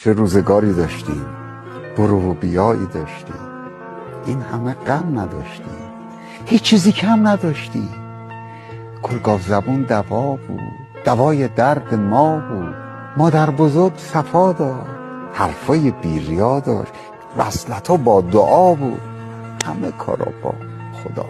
چه روزگاری داشتیم، برو و بیایی داشتیم، این همه غم نداشتیم، هیچ چیزی کم نداشتیم. گلگاو زبون دوا بود، دوای درد ما بود. مادر بزرگ صفا داشت، حرفای بی‌ریا داشت، وصلت‌ها با دعا بود. همه کارا با خدا.